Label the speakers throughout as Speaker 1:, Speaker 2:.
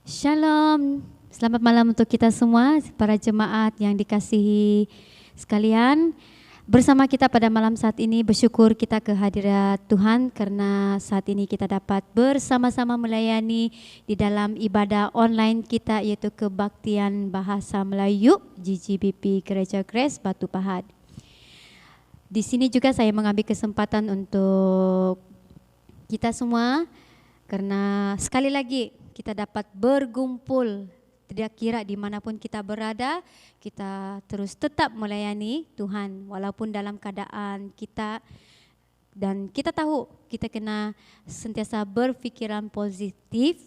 Speaker 1: Shalom, selamat malam untuk kita semua, para jemaat yang dikasihi sekalian. Bersama kita pada malam saat ini bersyukur kita kehadirat Tuhan karena saat ini kita dapat bersama-sama melayani di dalam ibadah online kita yaitu Kebaktian Bahasa Melayu GGBP Gereja Grace Batu Pahat. Di sini juga saya mengambil kesempatan untuk kita semua karena sekali lagi kita dapat berkumpul, tidak kira dimanapun kita berada, kita terus tetap melayani Tuhan walaupun dalam keadaan kita, dan kita tahu kita kena sentiasa berpikiran positif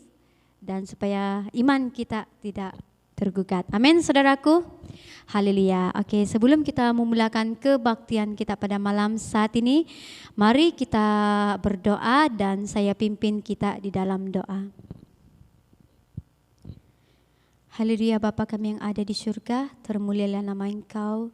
Speaker 1: dan supaya iman kita tidak tergugat. Amin saudaraku. Haleluya. Oke, sebelum kita memulakan kebaktian kita pada malam saat ini, mari kita berdoa dan saya pimpin kita di dalam doa. Haleluya Bapa kami yang ada di surga, termulialah nama Engkau.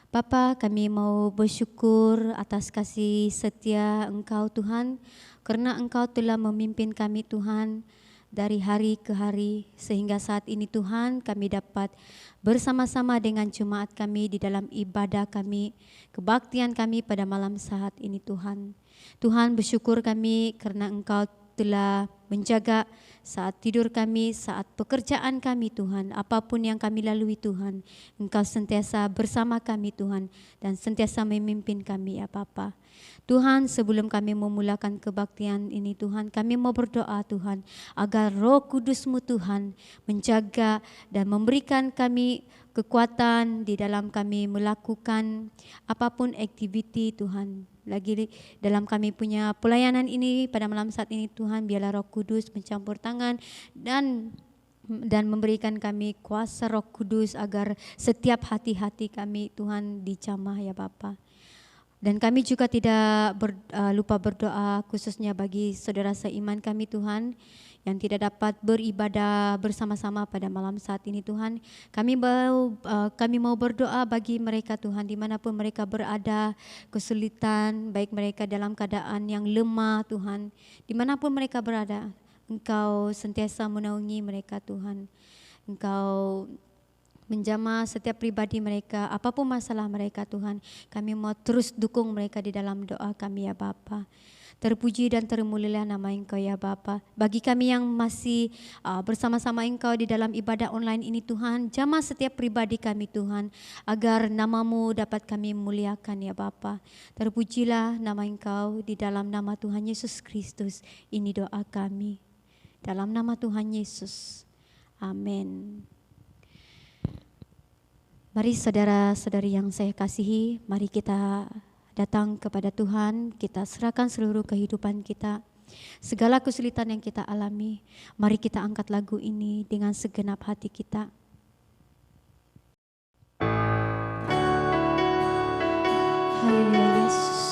Speaker 1: Bapa, kami mau bersyukur atas kasih setia Engkau Tuhan, karena Engkau telah memimpin kami Tuhan dari hari ke hari, sehingga saat ini Tuhan kami dapat bersama-sama dengan jemaat kami di dalam ibadah kami, kebaktian kami pada malam saat ini Tuhan. Tuhan bersyukur kami karena Engkau telah menjaga saat tidur kami, saat pekerjaan kami Tuhan, apapun yang kami lalui Tuhan, Engkau sentiasa bersama kami Tuhan dan sentiasa memimpin kami ya Bapa. Tuhan, sebelum kami memulakan kebaktian ini Tuhan, kami mau berdoa Tuhan agar Roh Kudus-Mu Tuhan menjaga dan memberikan kami kekuatan di dalam kami melakukan apapun aktiviti Tuhan. Lagi dalam kami punya pelayanan ini pada malam saat ini Tuhan, biarlah Roh Kudus mencampur tangan dan memberikan kami kuasa Roh Kudus agar setiap hati-hati kami Tuhan dijamah ya Bapa. Dan kami juga tidak lupa berdoa khususnya bagi saudara seiman kami Tuhan yang tidak dapat beribadah bersama-sama pada malam saat ini Tuhan. Kami mau berdoa bagi mereka Tuhan dimanapun mereka berada, kesulitan, baik mereka dalam keadaan yang lemah Tuhan, dimanapun mereka berada, Engkau sentiasa menaungi mereka Tuhan. Engkau menjamah setiap pribadi mereka, apapun masalah mereka Tuhan. Kami mau terus dukung mereka di dalam doa kami ya Bapa. Terpuji dan termulialah nama Engkau ya Bapa. Bagi kami yang masih bersama-sama Engkau di dalam ibadah online ini Tuhan, jamah setiap pribadi kami Tuhan, agar nama-Mu dapat kami muliakan ya Bapa. Terpujilah nama Engkau di dalam nama Tuhan Yesus Kristus. Ini doa kami. Dalam nama Tuhan Yesus. Amin. Mari saudara-saudari yang saya kasihi, mari kita datang kepada Tuhan, kita serahkan seluruh kehidupan kita, segala kesulitan yang kita alami. Mari kita angkat lagu ini dengan segenap hati kita. Haleluya Yesus.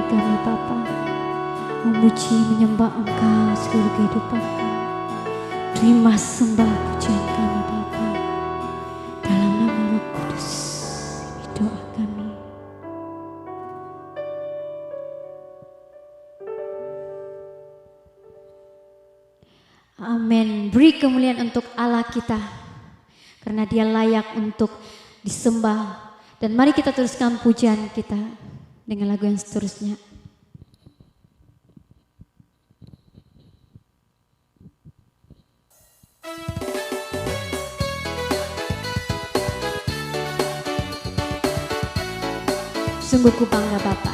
Speaker 1: kami Bapa, memuji menyembah Engkau seluruh kehidupan kami. Terima sembah pujian kami Bapa, dalam nama Roh Kudus doa kami. Amin. Beri kemuliaan untuk Allah kita, karena Dia layak untuk disembah. Dan mari kita teruskan pujian kita dengan lagu yang seterusnya. Sungguh ku bangga Bapa.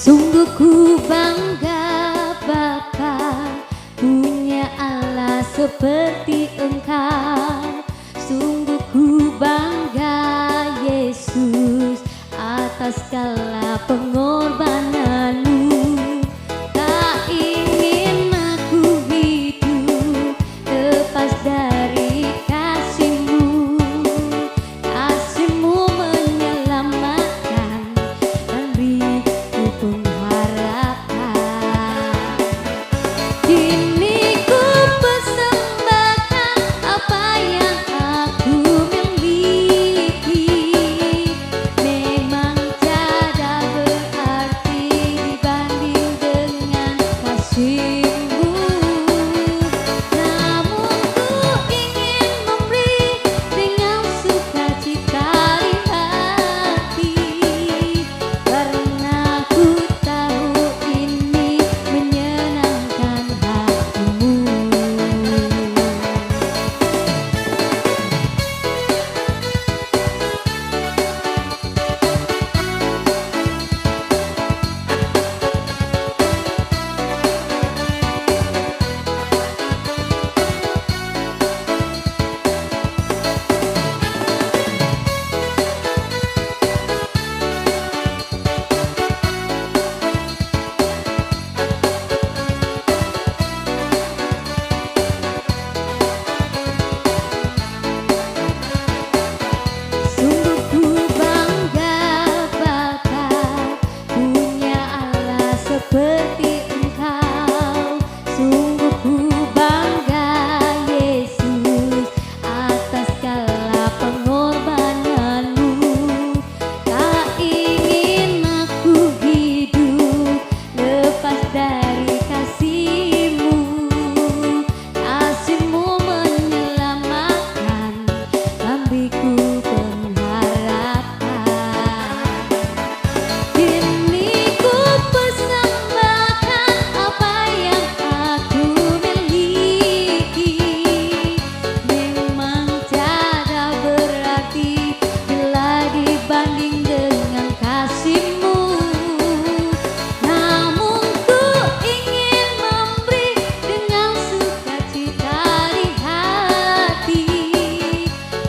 Speaker 1: Sungguh ku bangga Bapa, punya Allah seperti Engkau. Sungguh ku bangga Yesus, atas segala pengorbanan-Mu. Tak ingin aku hidup lepas dari kasih-Mu. Kasih-Mu menyelamatkan dan beriku pengharapan. Kini ku persembahkan apa yang aku miliki. Memang tiada berarti dibanding dengan kasih-Mu. Namun ku ingin memberi dengan sukacita di hati, karena ku tahu ini menyenangkan hati-Mu. Sungguh ku bangga Bapa, punya Allah seperti Engkau. Sungguh ku bangga Yesus, atas segala pengorbanan-Mu. Tak ingin aku hidup lepas dari kasih-Mu. Kasih-Mu menyelamatkan dan beriku pengharapan. Kini ku persembahkan apa yang aku miliki. Memang tiada berarti bila dibanding dengan kasih-Mu. Namun ku ingin memberi dengan sukacita di hati,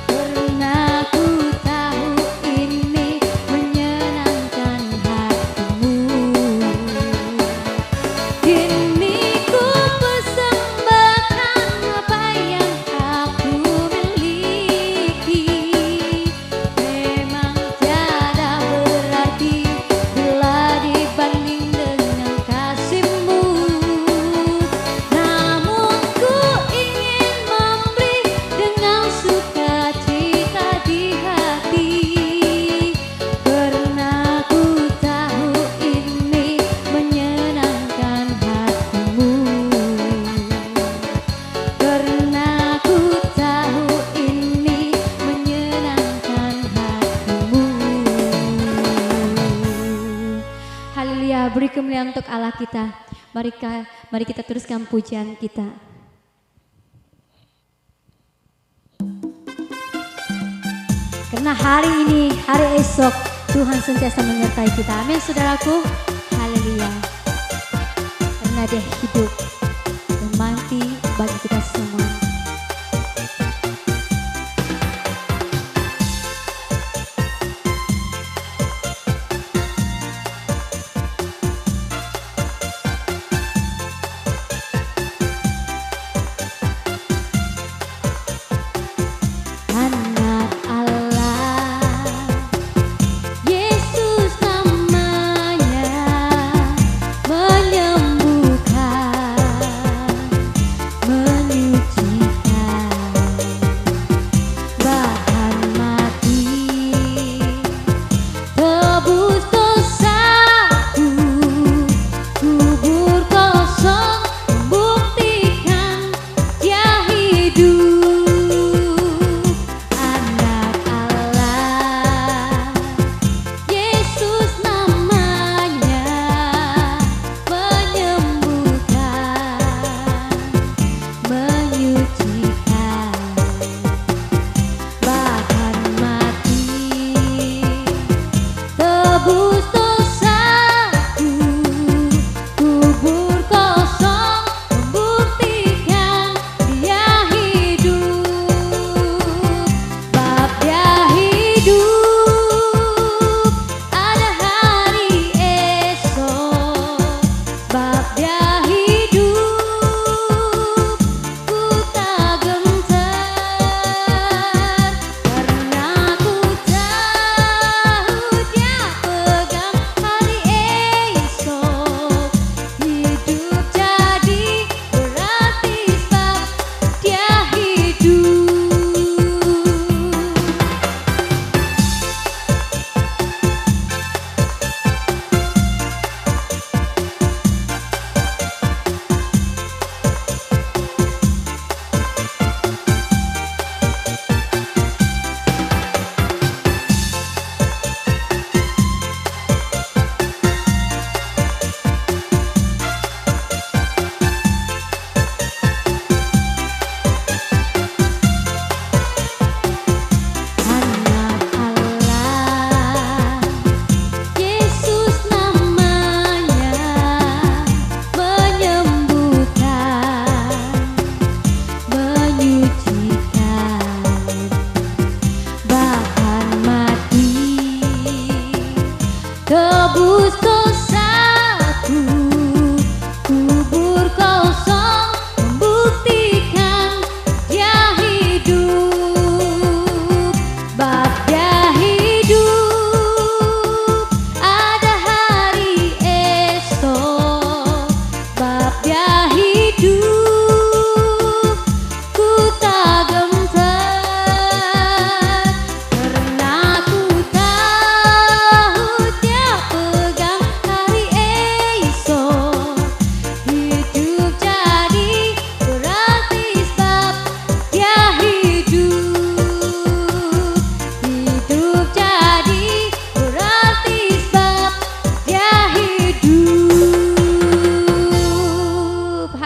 Speaker 1: karena ku tahu ini menyenangkan hati-Mu. Kini ku persembahkan apa yang aku miliki. Memang tiada berarti bila dibanding dengan kasih-Mu. Namun ku ingin memberi dengan sukacita di hati, karena ku tahu ini menyenangkan hati-Mu. Karena ku tahu ini menyenangkan hati-Mu. Haleluya, beri kemuliaan untuk Allah kita. Mari kita teruskan pujian kita. Karena hari ini, hari esok, Tuhan sentiasa menyertai kita. Amin saudaraku. Haleluya. Karena Dia hidup dan mati bagi kita semua.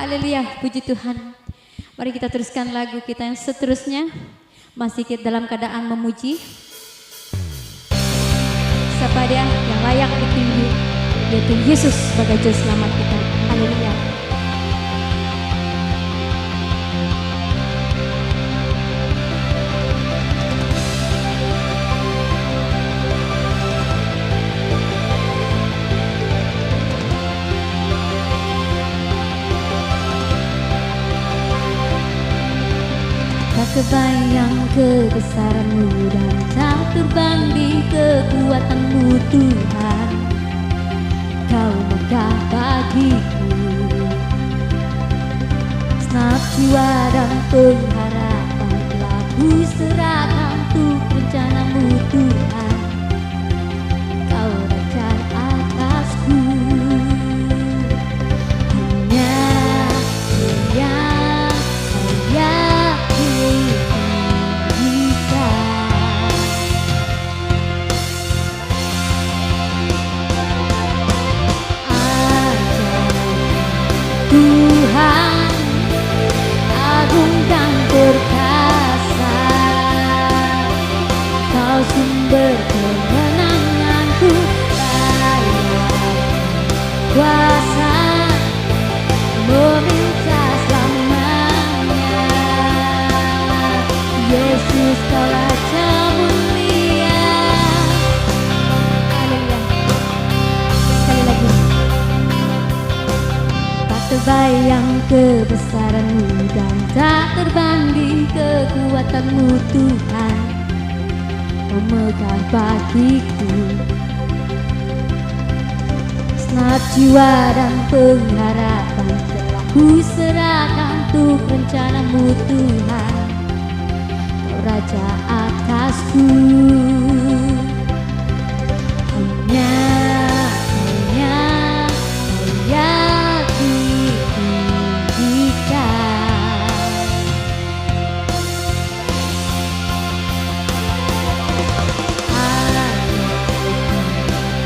Speaker 1: Haleluya, puji Tuhan. Mari kita teruskan lagu kita yang seterusnya. Masih kita dalam keadaan memuji. Siapa dia yang layak ditinggi, yaitu Yesus sebagai juru selamat kita. Haleluya. Tak kebayang kebesaran-Mu dan tak terbanding kekuatan-Mu Tuhan. Kau megah bagiku, segenap jiwa dan pengharapan telah ku serahkan untuk rencana-Mu Tuhan. Kau raja atasku, hanya yang layak ditinggikan. Tuhan agung dan perkasa, Kau sumber kemenanganku, layak kuasa meminta selamanya. Yesus, Kau Raja mulia. Haleluya. Sekali lagi. Tak terbayang kebesaran-Mu dan tak terbanding kekuatan-Mu Tuhan. Kau megah bagiku, segenap jiwa dan pengharapan telah ku serahkan untuk rencana-Mu Tuhan. Kau Raja atasku, hanya layak ditinggikan.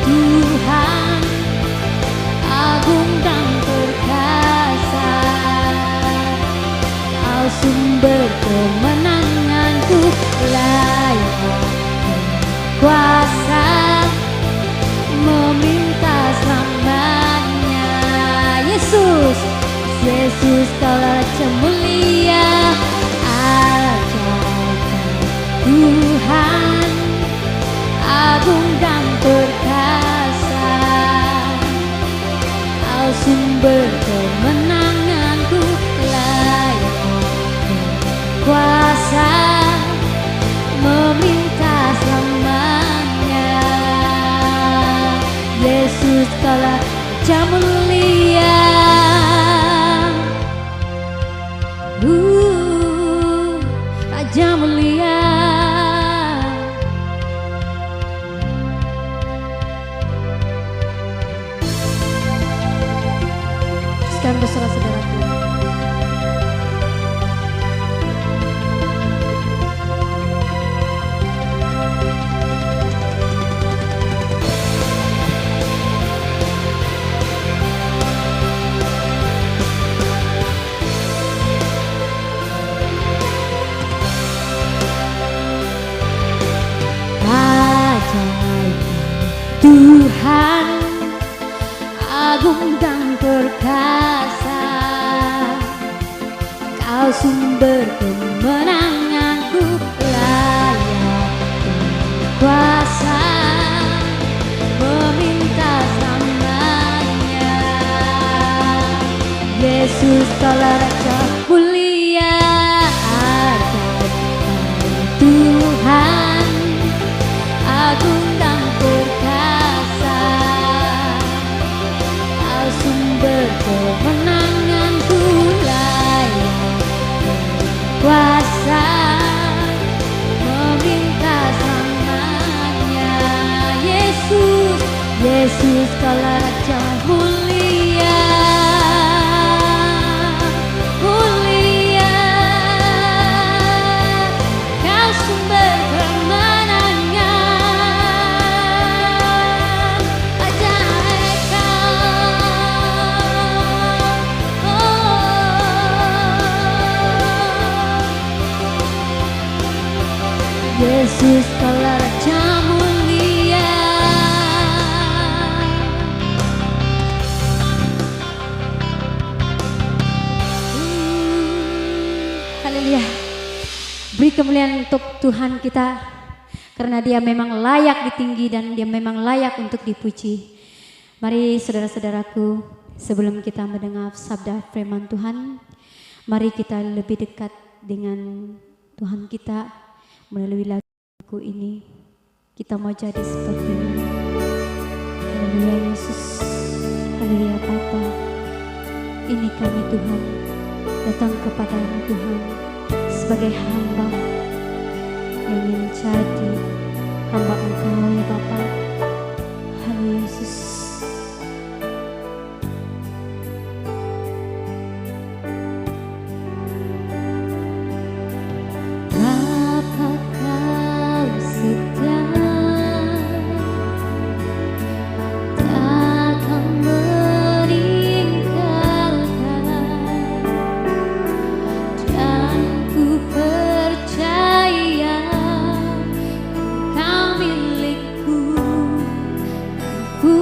Speaker 1: Tuhan agung dan perkasa, Kau sumber kemenanganku, layak kuasa meminta selamanya. Yesus, Yesus, Kau Raja mulia, ajaib Tuhan agung dan perkasa, Kau sumber kemenanganku, layak kuasa meminta selamanya. Yesus, Kau Raja mulia, Raja mulia. Sekarang bersaudara-saudaraku, ajaib Tuhan agung dan perkasa, Kau sumber kemenanganku, layak kuasa meminta selamanya. Yesus, Kau Raja mulia, ajaib Tuhan agung dan perkasa, Kau sumber kemenanganku, layak kuasa meminta selamanya. Yesus, Yesus, Kau Raja mulia, mulia. Yesus kaulah Raja mulia. Haleluya. Beri kemuliaan untuk Tuhan kita, karena Dia memang layak ditinggi dan Dia memang layak untuk dipuji. Mari saudara-saudaraku, sebelum kita mendengar sabda firman Tuhan, mari kita lebih dekat dengan Tuhan kita melalui lagu ini. Kita mau jadi seperti ini. Haleluya Yesus, haleluya Bapa. Ini kami Tuhan, datang kepadamu Tuhan sebagai hamba yang menjadi hamba Engkau ya Bapa. Haleluya Yesus.
Speaker 2: Ku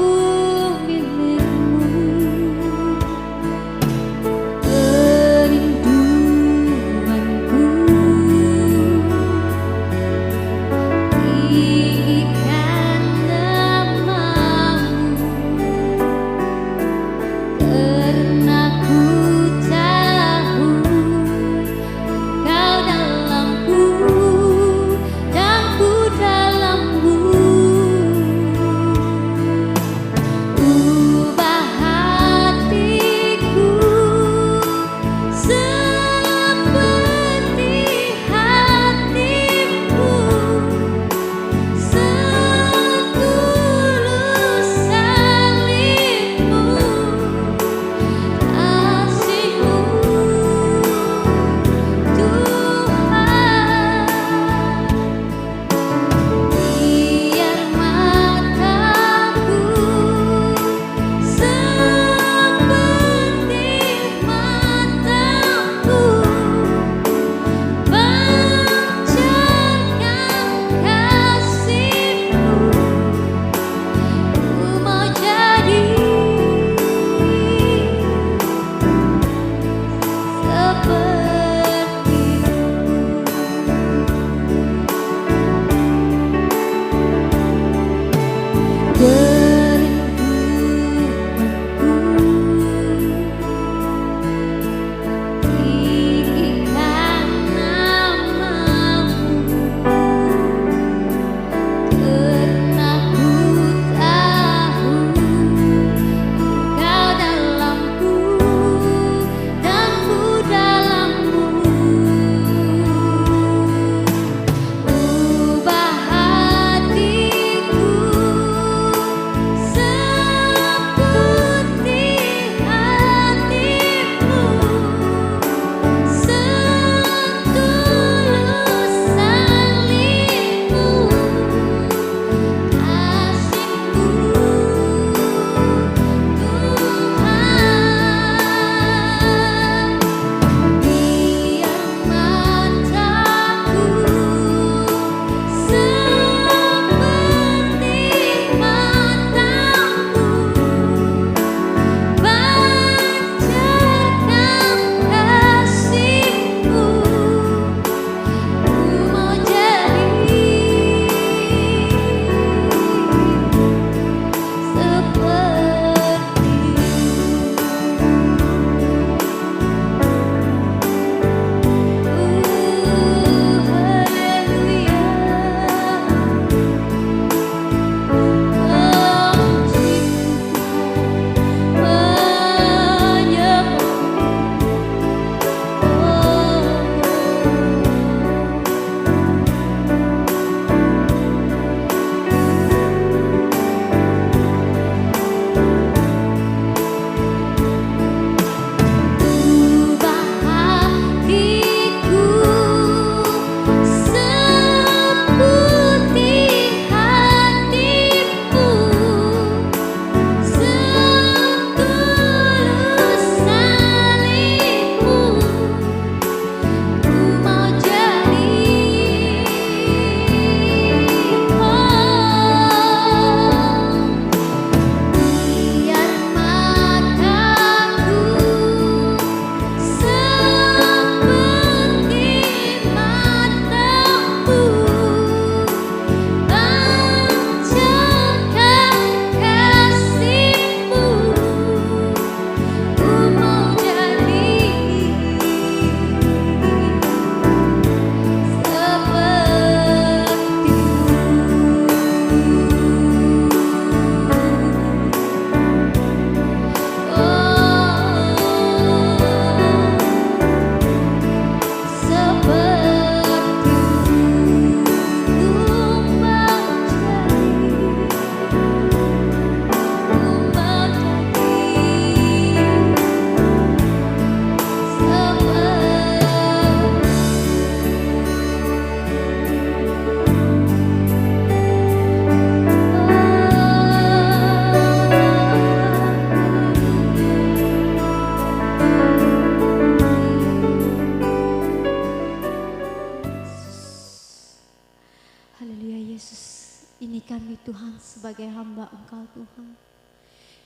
Speaker 1: kami Tuhan sebagai hamba Engkau Tuhan.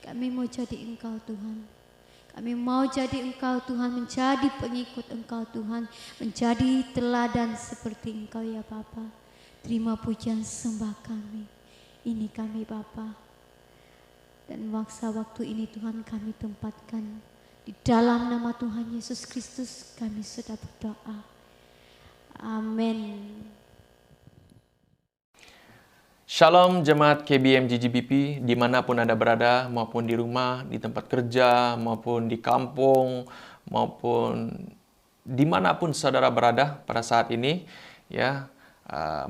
Speaker 1: Kami mau jadi Engkau Tuhan. Kami mau jadi Engkau Tuhan, menjadi pengikut Engkau Tuhan, menjadi teladan seperti Engkau ya Bapa. Terima pujian sembah kami. Ini kami Bapa. Dan waktu ini Tuhan kami tempatkan di dalam nama Tuhan Yesus Kristus kami sudah berdoa. Amin.
Speaker 2: Shalom jemaat KBM GGBP dimanapun Anda berada, maupun di rumah, di tempat kerja, maupun di kampung, maupun dimanapun saudara berada pada saat ini, ya,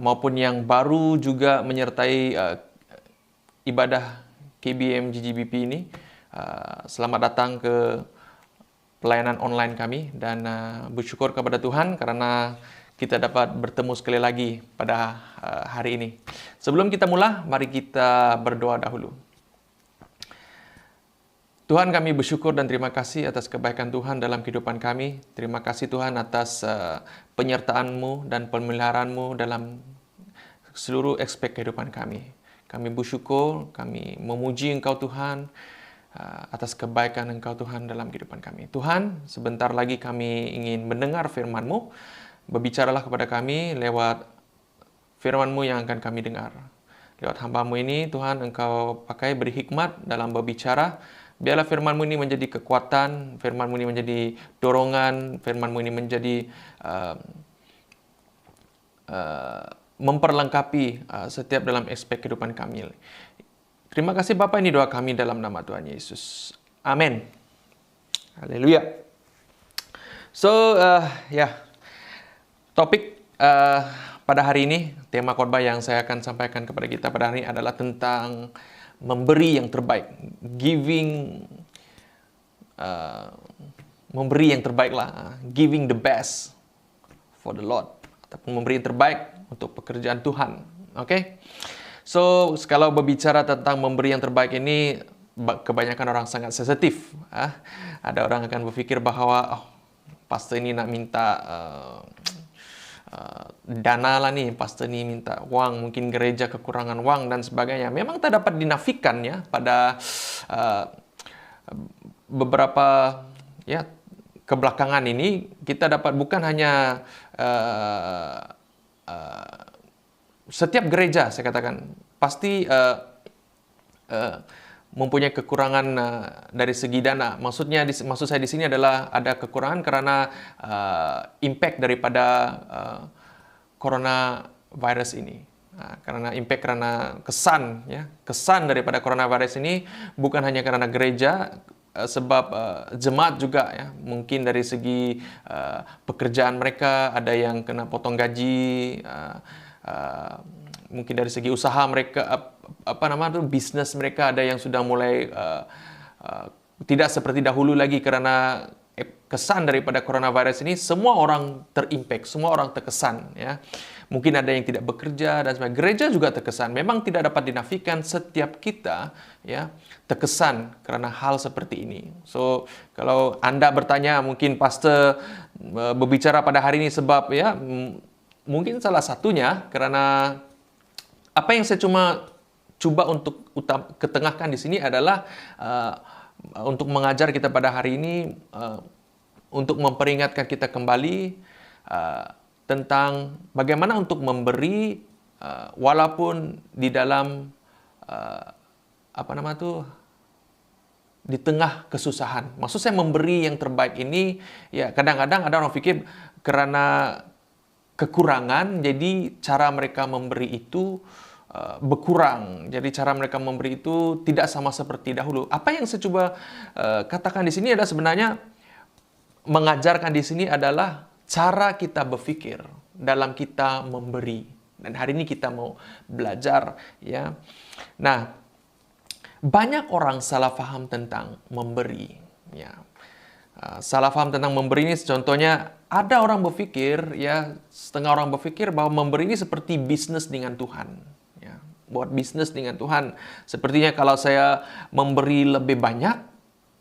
Speaker 2: maupun yang baru juga menyertai ibadah KBM GGBP ini. Selamat datang ke pelayanan online kami dan bersyukur kepada Tuhan karena kita dapat bertemu sekali lagi pada hari ini. Sebelum kita mula, mari kita berdoa dahulu. Tuhan, kami bersyukur dan terima kasih atas kebaikan Tuhan dalam kehidupan kami. Terima kasih Tuhan atas penyertaan-Mu dan pemeliharaanmu dalam seluruh aspek kehidupan kami. Kami bersyukur, kami memuji Engkau Tuhan atas kebaikan Engkau Tuhan dalam kehidupan kami. Tuhan, sebentar lagi kami ingin mendengar firman-Mu. Berbicaralah kepada kami lewat firman-Mu yang akan kami dengar. Lewat hamba-Mu ini, Tuhan, Engkau pakai beri hikmat dalam berbicara. Biarlah firman-Mu ini menjadi kekuatan, firman-Mu ini menjadi dorongan, firman-Mu ini menjadi memperlengkapi setiap dalam aspek kehidupan kami. Terima kasih Bapa, ini doa kami dalam nama Tuhan Yesus. Amin. Haleluya. So, topik pada hari ini, tema khotbah yang saya akan sampaikan kepada kita pada hari ini adalah tentang memberi yang terbaik. Memberi yang terbaik lah. Giving the best for the Lord. Ataupun memberi yang terbaik untuk pekerjaan Tuhan. Oke? So, kalau berbicara tentang memberi yang terbaik ini, kebanyakan orang sangat sensitif. Ada orang akan berpikir bahwa, pastor ini nak minta dana lah nih, pastor ini minta wang, mungkin gereja kekurangan wang dan sebagainya. Memang tak dapat dinafikan ya pada beberapa kebelakangan ini kita dapat bukan hanya setiap gereja, saya katakan pasti mempunyai kekurangan dari segi dana. Maksud saya di sini adalah ada kekurangan karena impact daripada coronavirus ini. Karena kesan daripada coronavirus ini bukan hanya karena gereja, sebab jemaat juga ya. Mungkin dari segi pekerjaan mereka ada yang kena potong gaji, mungkin dari segi usaha mereka, bisnis mereka ada yang sudah mulai tidak seperti dahulu lagi karena kesan daripada coronavirus ini. Semua orang terimpact, semua orang terkesan ya. Mungkin ada yang tidak bekerja dan sebagainya. Gereja juga terkesan. Memang tidak dapat dinafikan setiap kita ya terkesan karena hal seperti ini. So, kalau Anda bertanya mungkin pastor berbicara pada hari ini sebab ya mungkin salah satunya karena apa yang saya coba untuk ketengahkan di sini adalah untuk mengajar kita pada hari ini, untuk memperingatkan kita kembali tentang bagaimana untuk memberi walaupun di dalam di tengah kesusahan. Maksud saya memberi yang terbaik ini ya kadang-kadang ada orang pikir karena kekurangan jadi cara mereka memberi itu berkurang. Jadi cara mereka memberi itu tidak sama seperti dahulu. Apa yang saya coba katakan di sini adalah sebenarnya mengajarkan di sini adalah cara kita berpikir dalam kita memberi. Dan hari ini kita mau belajar ya. Nah, banyak orang salah paham tentang memberi ya. Salah paham tentang memberi ini contohnya ada orang berpikir ya, setengah orang berpikir bahwa memberi ini seperti bisnis dengan Tuhan. Buat bisnis dengan Tuhan. Sepertinya kalau saya memberi lebih banyak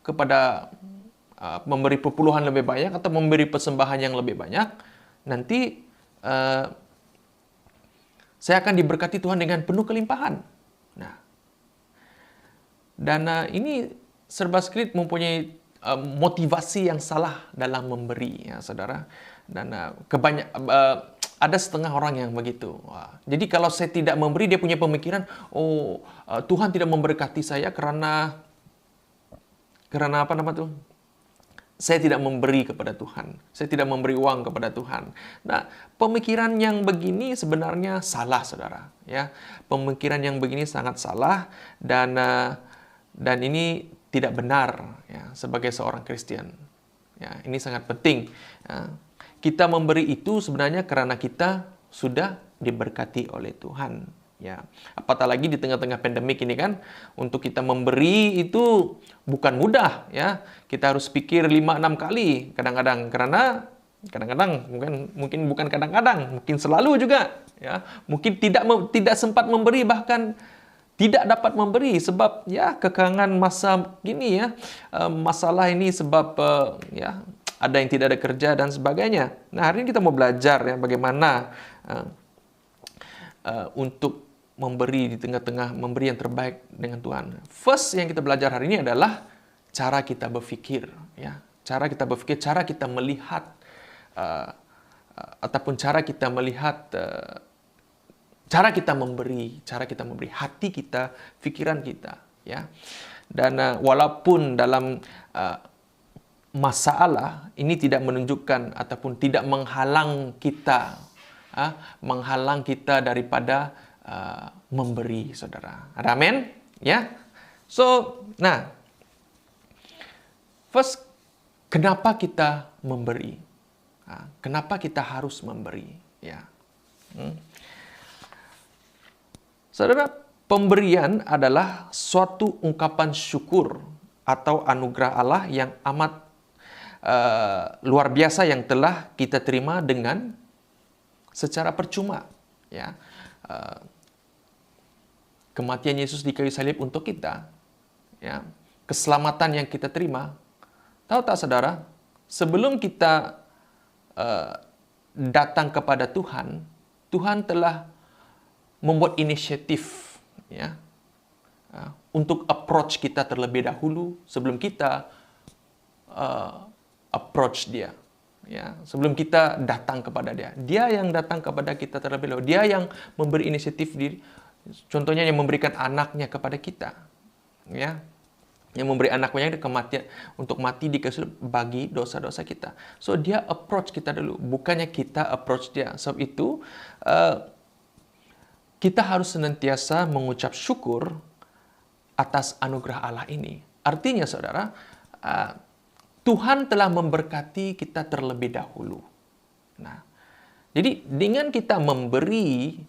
Speaker 2: kepada memberi perpuluhan lebih banyak atau memberi persembahan yang lebih banyak, nanti Saya akan diberkati Tuhan dengan penuh kelimpahan. Nah, dan ini serba sekali mempunyai motivasi yang salah dalam memberi, ya saudara. Dan ada setengah orang yang begitu. Jadi kalau saya tidak memberi, dia punya pemikiran, Tuhan tidak memberkati saya karena apa nama tuh? Saya tidak memberi kepada Tuhan. Saya tidak memberi uang kepada Tuhan. Nah, pemikiran yang begini sebenarnya salah, saudara. Ya, pemikiran yang begini sangat salah dan ini tidak benar ya, sebagai seorang Kristen. Ya, ini sangat penting. Ya. Kita memberi itu sebenarnya karena kita sudah diberkati oleh Tuhan. Ya, apatah lagi di tengah-tengah pandemik ini kan, untuk kita memberi itu bukan mudah ya. Kita harus pikir 5-6 kali kadang-kadang, karena kadang-kadang mungkin bukan kadang-kadang, mungkin selalu juga ya. Mungkin tidak sempat memberi, bahkan tidak dapat memberi sebab ya kekangan masa gini ya. Masalah ini sebab ya ada yang tidak ada kerja dan sebagainya. Nah, hari ini kita mau belajar ya bagaimana untuk memberi di tengah-tengah, memberi yang terbaik dengan Tuhan. First yang kita belajar hari ini adalah cara kita berfikir, ya. Cara kita berfikir, cara kita melihat, ataupun cara kita melihat, cara kita memberi, hati kita, pikiran kita, ya. Dan walaupun dalam masalah ini tidak menunjukkan ataupun tidak menghalang kita daripada memberi, saudara. Ada amin? Ya. So, nah, first, kenapa kita memberi? Kenapa kita harus memberi? Ya. Saudara, pemberian adalah suatu ungkapan syukur atau anugerah Allah yang amat luar biasa yang telah kita terima dengan secara percuma. Ya. Kematian Yesus di kayu salib untuk kita, ya, keselamatan yang kita terima. Tahu tak saudara, sebelum kita datang kepada Tuhan, Tuhan telah membuat inisiatif ya, untuk approach kita terlebih dahulu sebelum kita approach Dia. Ya, sebelum kita datang kepada Dia. Dia yang datang kepada kita terlebih dahulu. Dia yang memberi inisiatif diri. Contohnya yang memberikan anaknya kepada kita, ya, yang memberi anaknya kematian untuk mati di kayu salib bagi dosa-dosa kita. So dia approach kita dulu, bukannya kita approach dia. Sebab itu kita harus senantiasa mengucap syukur atas anugerah Allah ini. Artinya, saudara, Tuhan telah memberkati kita terlebih dahulu. Nah, jadi dengan kita memberi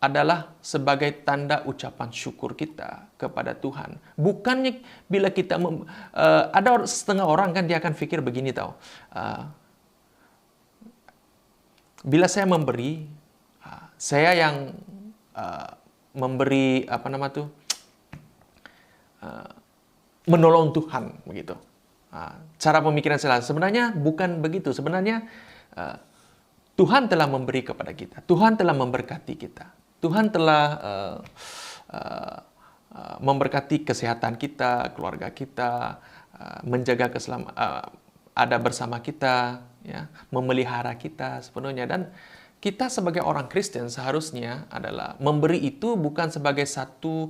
Speaker 2: adalah sebagai tanda ucapan syukur kita kepada Tuhan. Bukannya bila kita ada setengah orang kan dia akan pikir begini tahu. Bila saya memberi, saya yang memberi menolong Tuhan begitu. Cara pemikiran salah. Sebenarnya bukan begitu. Sebenarnya Tuhan telah memberi kepada kita. Tuhan telah memberkati kita. Tuhan telah memberkati kesehatan kita, keluarga kita, menjaga ada bersama kita, ya, memelihara kita sepenuhnya. Dan kita sebagai orang Kristen seharusnya adalah memberi itu bukan sebagai satu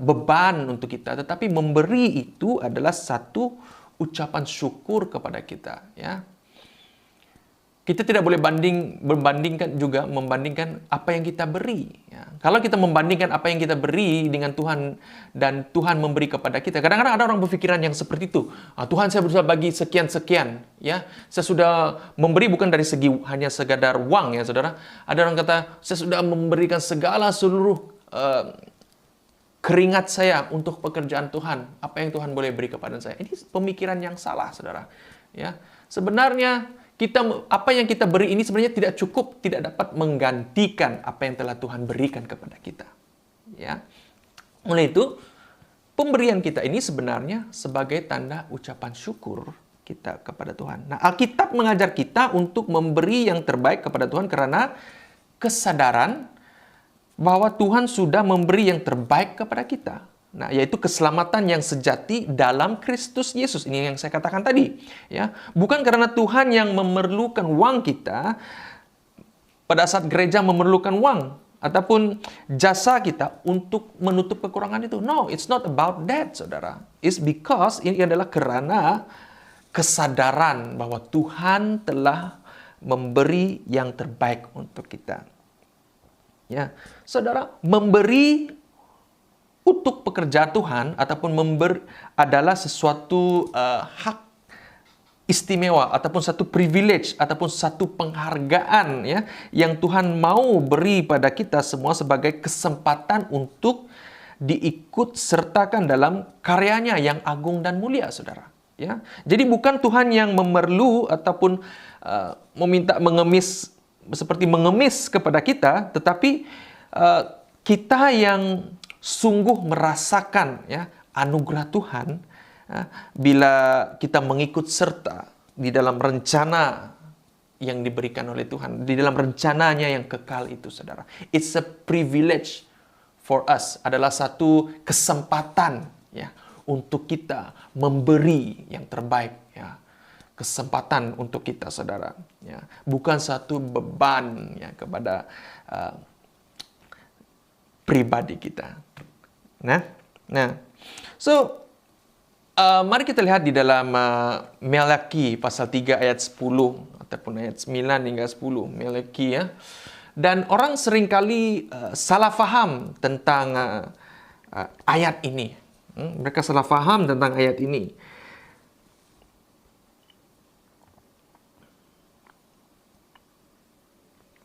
Speaker 2: beban untuk kita, tetapi memberi itu adalah satu ucapan syukur kepada kita, ya. Kita tidak boleh membandingkan apa yang kita beri. Ya. Kalau kita membandingkan apa yang kita beri dengan Tuhan dan Tuhan memberi kepada kita, kadang-kadang ada orang berpikiran yang seperti itu. Tuhan, saya berusaha bagi sekian-sekian, ya. Saya sudah memberi bukan dari segi hanya sekadar uang, ya, saudara. Ada orang kata, saya sudah memberikan seluruh keringat saya untuk pekerjaan Tuhan. Apa yang Tuhan boleh beri kepada saya? Ini pemikiran yang salah, saudara. Ya, sebenarnya apa yang kita beri ini sebenarnya tidak cukup, tidak dapat menggantikan apa yang telah Tuhan berikan kepada kita. Ya. Oleh itu, pemberian kita ini sebenarnya sebagai tanda ucapan syukur kita kepada Tuhan. Nah, Alkitab mengajar kita untuk memberi yang terbaik kepada Tuhan karena kesadaran bahwa Tuhan sudah memberi yang terbaik kepada kita. Nah, yaitu keselamatan yang sejati dalam Kristus Yesus. Ini yang saya katakan tadi, ya. Bukan karena Tuhan yang memerlukan uang kita pada saat gereja memerlukan uang ataupun jasa kita untuk menutup kekurangan itu. No, it's not about that, saudara. It's because ini adalah karena kesadaran bahwa Tuhan telah memberi yang terbaik untuk kita. Ya, saudara, memberi untuk pekerjaan Tuhan ataupun memberi adalah sesuatu hak istimewa ataupun satu privilege ataupun satu penghargaan, ya, yang Tuhan mau beri pada kita semua sebagai kesempatan untuk diikut sertakan dalam karyanya yang agung dan mulia, saudara. Ya, jadi bukan Tuhan yang memerlu ataupun meminta mengemis seperti mengemis kepada kita, tetapi kita yang sungguh merasakan, ya, anugerah Tuhan bila kita mengikut serta di dalam rencana yang diberikan oleh Tuhan, di dalam rencananya yang kekal itu, saudara. It's a privilege for us, adalah satu kesempatan, ya, untuk kita memberi yang terbaik, ya. Kesempatan untuk kita, saudara, ya. Bukan satu beban, ya, kepada pribadi kita. So mari kita lihat di dalam Melaki pasal 3 ayat 10 ataupun ayat 9 hingga 10, Melaki, ya. Dan orang seringkali salah faham tentang ayat ini. Mereka salah faham tentang ayat ini.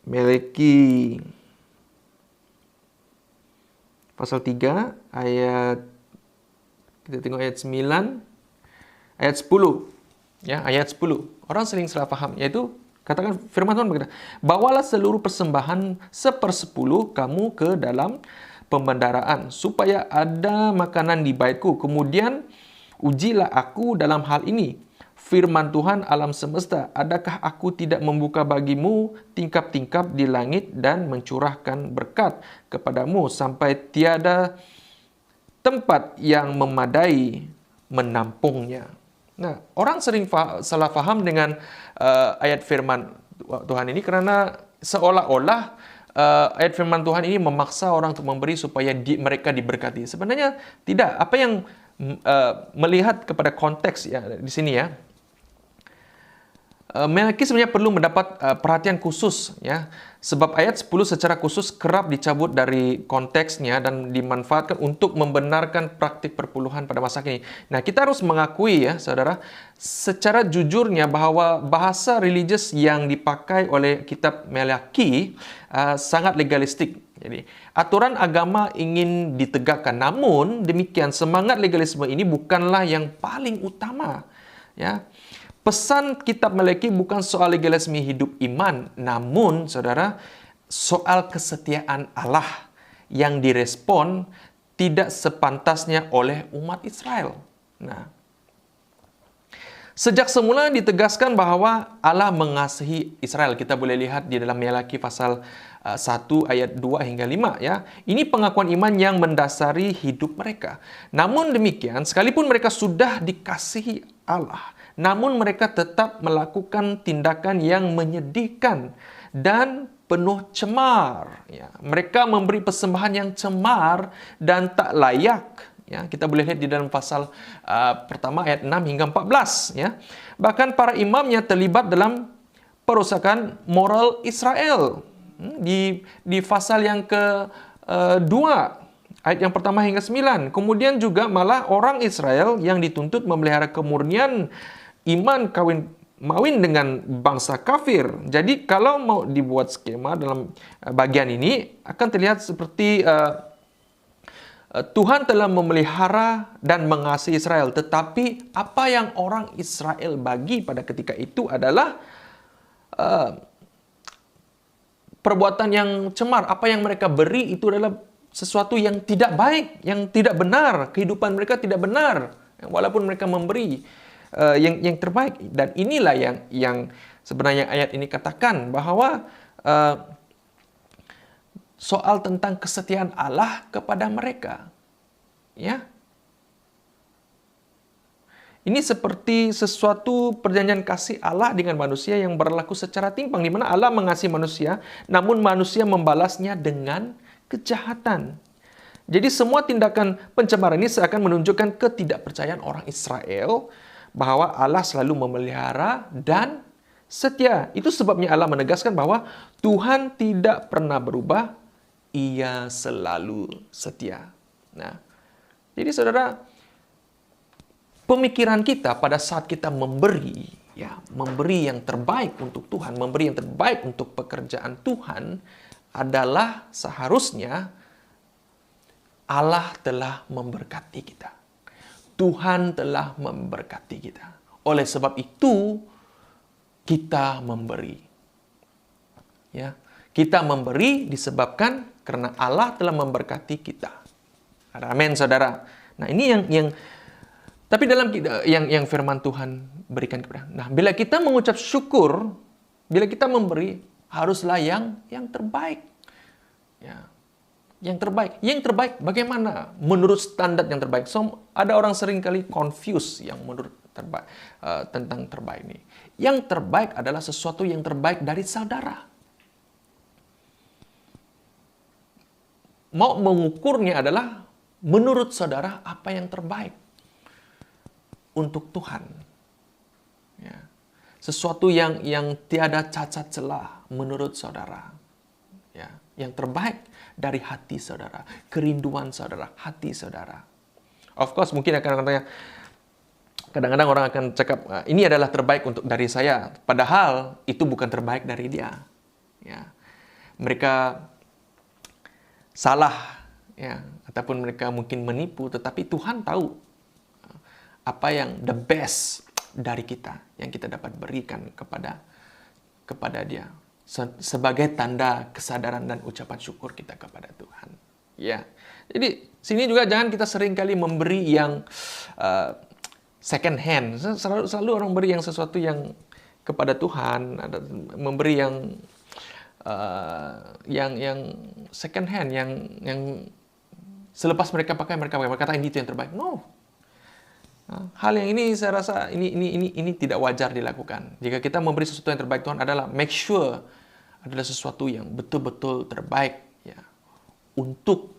Speaker 2: Melaki pasal 3 ayat, kita tengok ayat 9, ayat 10. Ya, ayat 10. Orang sering salah faham, yaitu katakan firman Tuhan berkata, "Bawalah seluruh persembahan 1/10 kamu ke dalam pembendaraan, supaya ada makanan di baitku. Kemudian ujilah aku dalam hal ini. Firman Tuhan alam semesta, adakah aku tidak membuka bagimu tingkap-tingkap di langit dan mencurahkan berkat kepadamu sampai tiada tempat yang memadai menampungnya." Nah, orang sering salah faham dengan ayat firman Tuhan ini karena seolah-olah ayat firman Tuhan ini memaksa orang untuk memberi supaya mereka diberkati. Sebenarnya tidak. Apa yang melihat kepada konteks, ya, di sini, ya, Melaki sebenarnya perlu mendapat perhatian khusus, ya, sebab ayat 10 secara khusus kerap dicabut dari konteksnya dan dimanfaatkan untuk membenarkan praktik perpuluhan pada masa kini. Nah, kita harus mengakui, ya, saudara, secara jujurnya bahwa bahasa religius yang dipakai oleh kitab Melaki sangat legalistik. Jadi, aturan agama ingin ditegakkan, namun demikian semangat legalisme ini bukanlah yang paling utama, ya. Pesan kitab Melaki bukan soal legalisme hidup iman, namun, saudara, soal kesetiaan Allah yang direspon tidak sepantasnya oleh umat Israel. Nah, sejak semula ditegaskan bahwa Allah mengasihi Israel. Kita boleh lihat di dalam Melaki pasal 1 ayat 2 hingga 5, ya. Ini pengakuan iman yang mendasari hidup mereka. Namun demikian, sekalipun mereka sudah dikasihi Allah, namun mereka tetap melakukan tindakan yang menyedihkan dan penuh cemar. Ya, mereka memberi persembahan yang cemar dan tak layak. Ya, kita boleh lihat di dalam pasal pertama ayat 6 hingga 14. Ya. Bahkan para imamnya terlibat dalam perusakan moral Israel. Di pasal yang kedua, ayat yang pertama hingga 9. Kemudian juga malah orang Israel yang dituntut memelihara kemurnian iman mawin dengan bangsa kafir. Jadi kalau mau dibuat skema dalam bagian ini akan terlihat seperti Tuhan telah memelihara dan mengasihi Israel, tetapi apa yang orang Israel bagi pada ketika itu adalah perbuatan yang cemar. Apa yang mereka beri itu adalah sesuatu yang tidak baik, yang tidak benar. Kehidupan mereka tidak benar, walaupun mereka memberi yang terbaik. Dan inilah yang sebenarnya ayat ini katakan bahwa soal tentang kesetiaan Allah kepada mereka. Ya. Ini seperti sesuatu perjanjian kasih Allah dengan manusia yang berlaku secara timpang, di mana Allah mengasihi manusia, namun manusia membalasnya dengan kejahatan. Jadi semua tindakan pencemaran ini seakan menunjukkan ketidakpercayaan orang Israel bahwa Allah selalu memelihara dan setia. Itu sebabnya Allah menegaskan bahwa Tuhan tidak pernah berubah, Ia selalu setia. Nah, jadi saudara, pemikiran kita pada saat kita memberi, ya, memberi yang terbaik untuk Tuhan, memberi yang terbaik untuk pekerjaan Tuhan adalah seharusnya Allah telah memberkati kita. Tuhan telah memberkati kita. Oleh sebab itu, kita memberi. Ya, kita memberi disebabkan karena Allah telah memberkati kita. Amin, saudara. Nah, ini yang tapi dalam yang firman Tuhan berikan kepada. Nah, bila kita mengucap syukur, bila kita memberi, haruslah yang terbaik. Ya. Yang terbaik bagaimana? Menurut standar yang terbaik. So, ada orang sering kali confuse yang menurut terbaik tentang terbaik ini. Yang terbaik adalah sesuatu yang terbaik dari saudara. Mau mengukurnya adalah menurut saudara apa yang terbaik untuk Tuhan. Ya. Sesuatu yang tiada cacat celah menurut saudara. Ya. Yang terbaik dari hati saudara, kerinduan saudara, hati saudara. Of course, mungkin kadang-kadang orang akan cakap, ini adalah terbaik untuk dari saya. Padahal itu bukan terbaik dari dia. Ya. Mereka salah, ya, ataupun mereka mungkin menipu, tetapi Tuhan tahu apa yang the best dari kita yang kita dapat berikan kepada dia sebagai tanda kesadaran dan ucapan syukur kita kepada Tuhan. Ya, jadi sini juga jangan kita seringkali memberi yang second hand. Selalu orang beri yang sesuatu yang kepada Tuhan, memberi yang second hand, yang selepas mereka pakai mereka kata ini itu yang terbaik. No. Hal yang ini saya rasa ini tidak wajar dilakukan. Jika kita memberi sesuatu yang terbaik Tuhan adalah make sure adalah sesuatu yang betul-betul terbaik, ya, untuk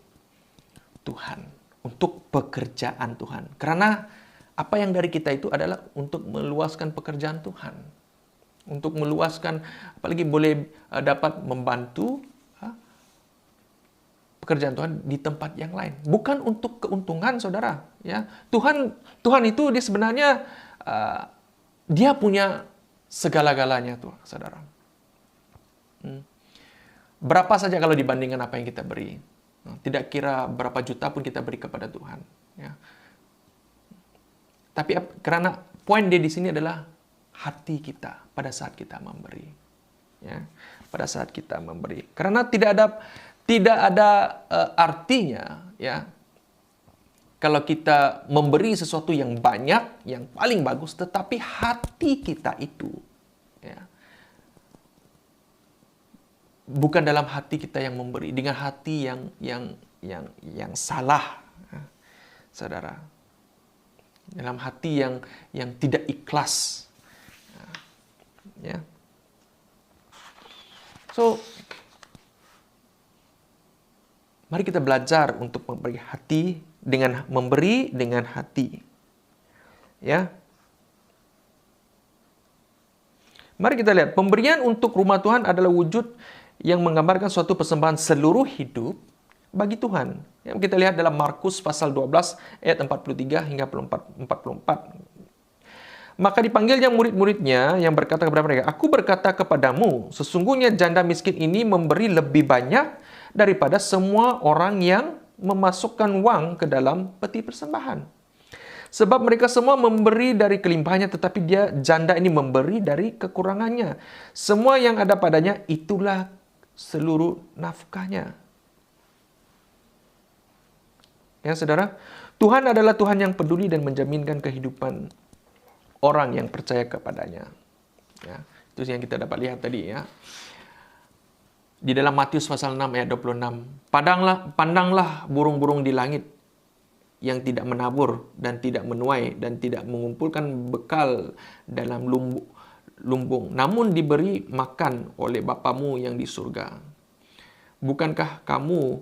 Speaker 2: Tuhan, untuk pekerjaan Tuhan. Karena apa yang dari kita itu adalah untuk meluaskan pekerjaan Tuhan. Untuk meluaskan, apalagi boleh dapat membantu pekerjaan Tuhan di tempat yang lain. Bukan untuk keuntungan, saudara. Ya, Tuhan itu dia sebenarnya dia punya segala-galanya, tuh, saudara. Berapa saja kalau dibandingkan apa yang kita beri. Tidak kira berapa juta pun kita beri kepada Tuhan. Ya. Tapi karena poin dia di sini adalah hati kita pada saat kita memberi. Ya, pada saat kita memberi. Karena tidak ada artinya, ya, kalau kita memberi sesuatu yang banyak, yang paling bagus, tetapi hati kita itu, ya, bukan dalam hati kita yang memberi, dengan hati yang salah, ya, saudara, dalam hati yang tidak ikhlas, ya. So, mari kita belajar untuk memberi dengan hati. Ya. Mari kita lihat, pemberian untuk rumah Tuhan adalah wujud yang menggambarkan suatu persembahan seluruh hidup bagi Tuhan. Yang kita lihat dalam Markus pasal 12 ayat 43 hingga 44. Maka dipanggilnya murid-muridnya yang berkata kepada mereka, "Aku berkata kepadamu, sesungguhnya janda miskin ini memberi lebih banyak daripada semua orang yang memasukkan uang ke dalam peti persembahan. Sebab mereka semua memberi dari kelimpahannya, tetapi janda ini memberi dari kekurangannya. Semua yang ada padanya, itulah seluruh nafkahnya." Ya, saudara, Tuhan adalah Tuhan yang peduli dan menjaminkan kehidupan orang yang percaya kepadanya. Ya, itu yang kita dapat lihat tadi, ya. Di dalam Matius pasal 6 ayat 26. Pandanglah burung-burung di langit yang tidak menabur dan tidak menuai dan tidak mengumpulkan bekal dalam lumbung, namun diberi makan oleh Bapamu yang di surga. Bukankah kamu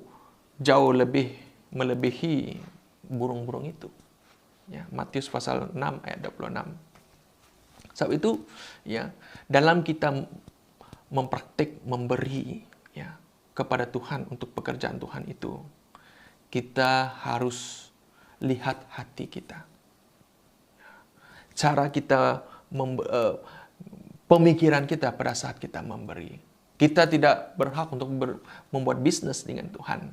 Speaker 2: jauh lebih melebihi burung-burung itu? Ya, Matius pasal 6 ayat 26. Sebab itu, ya, dalam kita mempraktik memberi, ya, kepada Tuhan untuk pekerjaan Tuhan itu, kita harus lihat hati kita. Cara kita pemikiran kita pada saat kita memberi. Kita tidak berhak untuk membuat bisnis dengan Tuhan.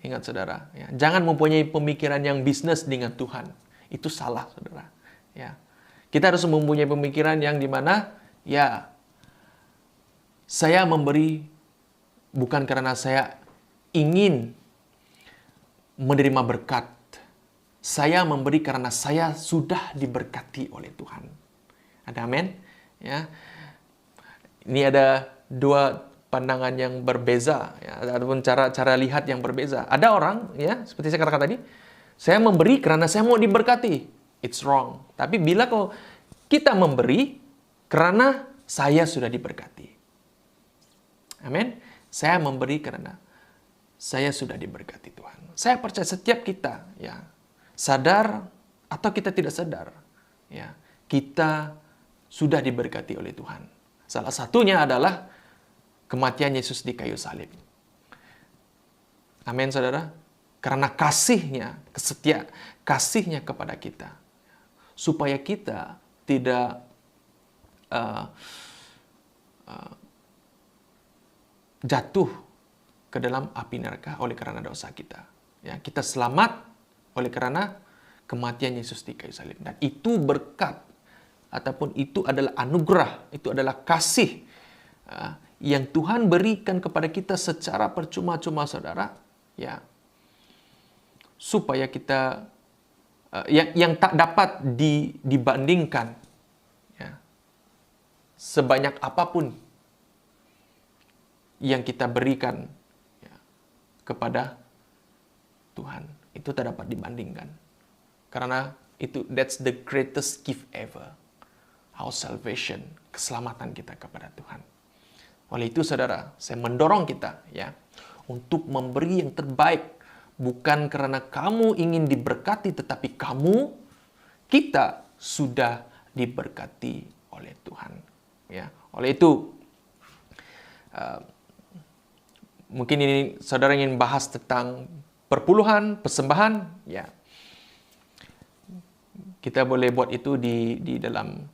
Speaker 2: Ingat saudara, ya, jangan mempunyai pemikiran yang bisnis dengan Tuhan. Itu salah, saudara. Ya. Kita harus mempunyai pemikiran yang dimana, ya, saya memberi bukan karena saya ingin menerima berkat. Saya memberi karena saya sudah diberkati oleh Tuhan. Ada amin? Ya. Ini ada dua pandangan yang berbeza, ya, ataupun cara lihat yang berbeza. Ada orang, ya, seperti saya katakan tadi, saya memberi karena saya mau diberkati. It's wrong. Tapi bila kita memberi karena saya sudah diberkati. Amin. Saya memberi karena saya sudah diberkati Tuhan. Saya percaya setiap kita, ya, sadar atau kita tidak sadar, ya, kita sudah diberkati oleh Tuhan. Salah satunya adalah kematian Yesus di kayu salib. Amin, saudara. Karena kasihnya kepada kita, supaya kita tidak jatuh ke dalam api neraka oleh karena dosa kita. Ya, kita selamat oleh karena kematian Yesus di kayu salib. Dan itu berkat, ataupun itu adalah anugerah, itu adalah kasih yang Tuhan berikan kepada kita secara percuma-cuma, saudara. Ya, supaya kita yang tak dapat dibandingkan, ya, sebanyak apapun yang kita berikan, ya, kepada Tuhan, itu tak dapat dibandingkan. Karena that's the greatest gift ever. Our salvation, keselamatan kita kepada Tuhan. Oleh itu, saudara, saya mendorong kita, ya, untuk memberi yang terbaik. Bukan karena kamu ingin diberkati, tetapi kita sudah diberkati oleh Tuhan. Ya, oleh itu, mungkin ini saudara ingin bahas tentang perpuluhan, persembahan, ya, kita boleh buat itu di dalam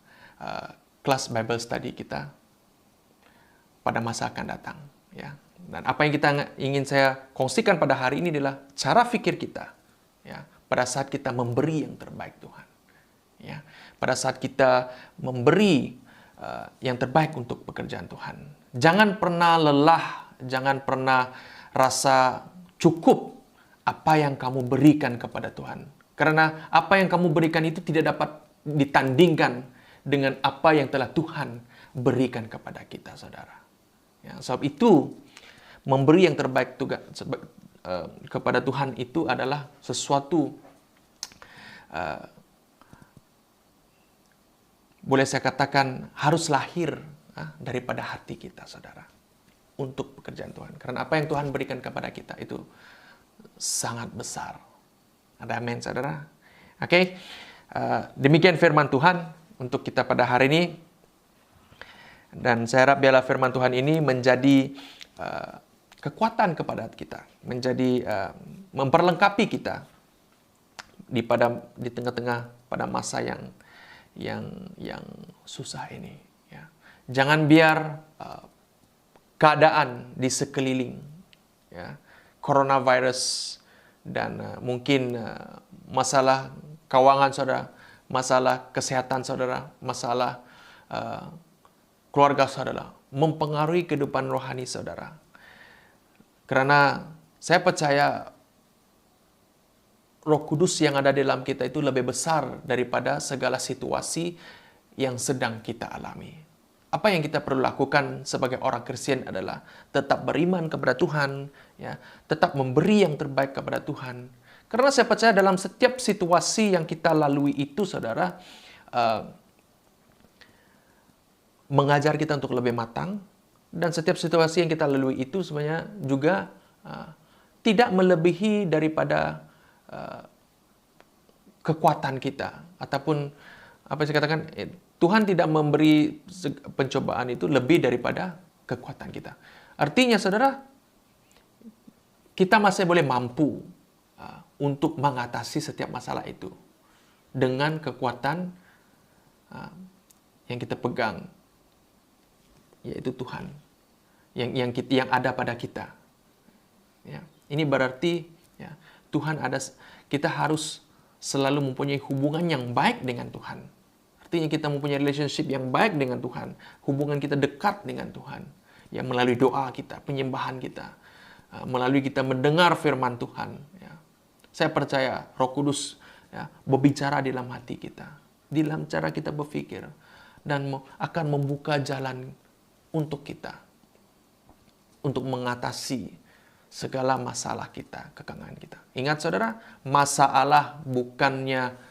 Speaker 2: kelas Bible Study kita pada masa akan datang, ya. Dan apa yang kita ingin saya kongsikan pada hari ini adalah cara fikir kita, ya, pada saat kita memberi yang terbaik Tuhan, ya, pada saat kita memberi yang terbaik untuk pekerjaan Tuhan. Jangan pernah lelah, jangan pernah rasa cukup apa yang kamu berikan kepada Tuhan, karena apa yang kamu berikan itu tidak dapat ditandingkan dengan apa yang telah Tuhan berikan kepada kita, saudara. Ya, sebab itu memberi yang terbaik kepada Tuhan itu adalah sesuatu, boleh saya katakan, harus lahir daripada hati kita, saudara, untuk pekerjaan Tuhan. Karena apa yang Tuhan berikan kepada kita itu sangat besar. Ada amin, saudara? Oke, demikian firman Tuhan untuk kita pada hari ini. Dan saya harap biarlah firman Tuhan ini menjadi kekuatan kepada kita, menjadi memperlengkapi kita di tengah-tengah pada masa yang susah ini, ya. Jangan biar keadaan di sekeliling, ya, coronavirus dan mungkin masalah keuangan saudara, masalah kesehatan saudara, masalah keluarga saudara mempengaruhi kehidupan rohani saudara. Karena saya percaya Roh Kudus yang ada dalam kita itu lebih besar daripada segala situasi yang sedang kita alami. apa yang kita perlu lakukan sebagai orang Kristen adalah tetap beriman kepada Tuhan, ya, tetap memberi yang terbaik kepada Tuhan. Karena saya percaya dalam setiap situasi yang kita lalui itu, saudara, mengajar kita untuk lebih matang, dan setiap situasi yang kita lalui itu sebenarnya juga tidak melebihi daripada kekuatan kita, ataupun apa yang saya katakan, Tuhan tidak memberi pencobaan itu lebih daripada kekuatan kita. Artinya, saudara, kita masih boleh mampu untuk mengatasi setiap masalah itu dengan kekuatan yang kita pegang, yaitu Tuhan yang ada pada kita. Ya, ini berarti ya, kita harus selalu mempunyai hubungan yang baik dengan Tuhan. Artinya kita mempunyai relationship yang baik dengan Tuhan. Hubungan kita dekat dengan Tuhan. Ya, melalui doa kita, penyembahan kita. Melalui kita mendengar firman Tuhan. Ya. Saya percaya Roh Kudus ya, berbicara di dalam hati kita. Di dalam cara kita berpikir. Dan akan membuka jalan untuk kita. Untuk mengatasi segala masalah kita, kekangan kita. Ingat, saudara, masalah bukannya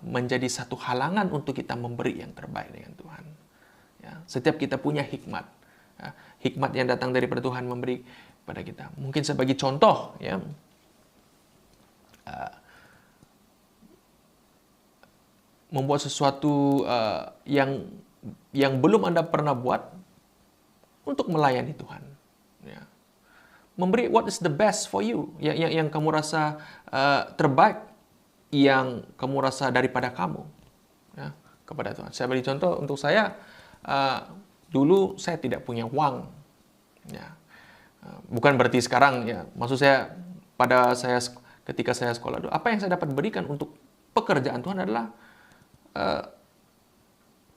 Speaker 2: menjadi satu halangan untuk kita memberi yang terbaik dengan Tuhan. Ya, setiap kita punya hikmat. Ya, hikmat yang datang daripada Tuhan memberi pada kita. Mungkin sebagai contoh, ya, membuat sesuatu yang belum Anda pernah buat untuk melayani Tuhan. Ya. Memberi what is the best for you, yang kamu rasa terbaik, yang kamu rasa daripada kamu, ya, kepada Tuhan. Saya beri contoh untuk saya, dulu saya tidak punya uang, ya. Bukan berarti sekarang, ya. Maksud saya ketika saya sekolah dulu, apa yang saya dapat berikan untuk pekerjaan Tuhan adalah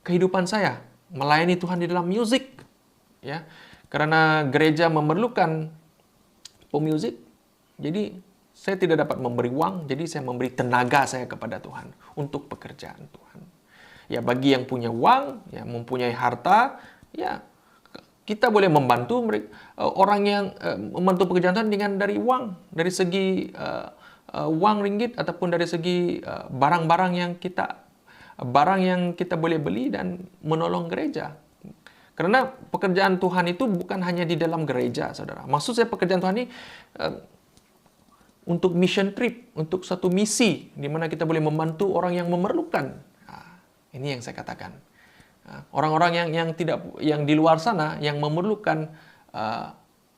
Speaker 2: kehidupan saya melayani Tuhan di dalam musik, ya. Karena gereja memerlukan pemusik, jadi saya tidak dapat memberi uang, jadi saya memberi tenaga saya kepada Tuhan untuk pekerjaan Tuhan. Ya, bagi yang punya uang, ya, mempunyai harta, ya, kita boleh membantu orang yang membantu pekerjaan Tuhan dengan dari uang, dari segi uang ringgit, ataupun dari segi barang-barang yang kita boleh beli dan menolong gereja. Karena pekerjaan Tuhan itu bukan hanya di dalam gereja, saudara. Maksud saya pekerjaan Tuhan ini untuk mission trip, untuk satu misi, di mana kita boleh membantu orang yang memerlukan. Nah, ini yang saya katakan. Orang-orang yang di luar sana, yang memerlukan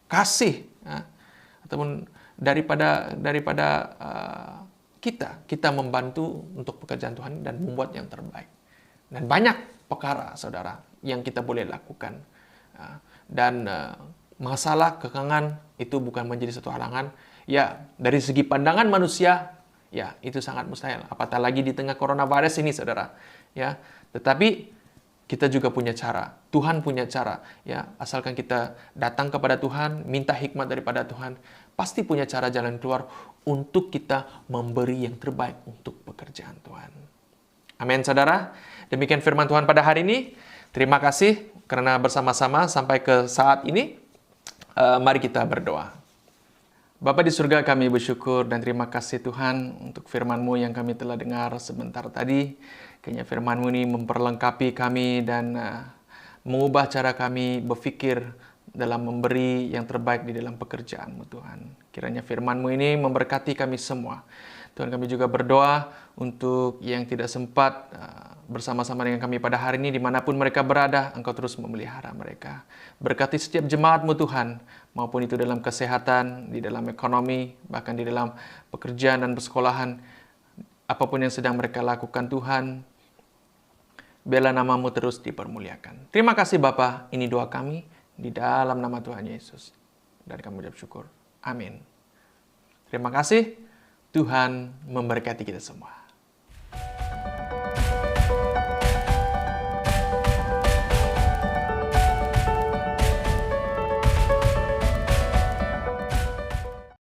Speaker 2: kasih, ataupun daripada kita membantu untuk pekerjaan Tuhan dan membuat yang terbaik. Dan banyak perkara, saudara, yang kita boleh lakukan. Dan masalah kekangan itu bukan menjadi satu halangan. Ya, dari segi pandangan manusia, ya, itu sangat mustahil. Apatah lagi di tengah coronavirus ini, saudara. Ya, tetapi kita juga punya cara. Tuhan punya cara. Ya, asalkan kita datang kepada Tuhan, minta hikmat daripada Tuhan, pasti punya cara jalan keluar untuk kita memberi yang terbaik untuk pekerjaan Tuhan. Amin, saudara. Demikian firman Tuhan pada hari ini. Terima kasih karena bersama-sama sampai ke saat ini. Mari kita berdoa. Bapa di surga, kami bersyukur dan terima kasih Tuhan untuk firman-Mu yang kami telah dengar sebentar tadi. Kiranya firman-Mu ini memperlengkapi kami dan mengubah cara kami berfikir dalam memberi yang terbaik di dalam pekerjaan-Mu, Tuhan. Kiranya firman-Mu ini memberkati kami semua. Tuhan, kami juga berdoa untuk yang tidak sempat bersama-sama dengan kami pada hari ini, dimanapun mereka berada, Engkau terus memelihara mereka. Berkati setiap jemaat-Mu Tuhan, maupun itu dalam kesehatan, di dalam ekonomi, bahkan di dalam pekerjaan dan persekolahan, apapun yang sedang mereka lakukan Tuhan, biarlah nama-Mu terus dipermuliakan. Terima kasih Bapa, ini doa kami di dalam nama Tuhan Yesus. Dan kami ucap syukur. Amin. Terima kasih, Tuhan memberkati kita semua.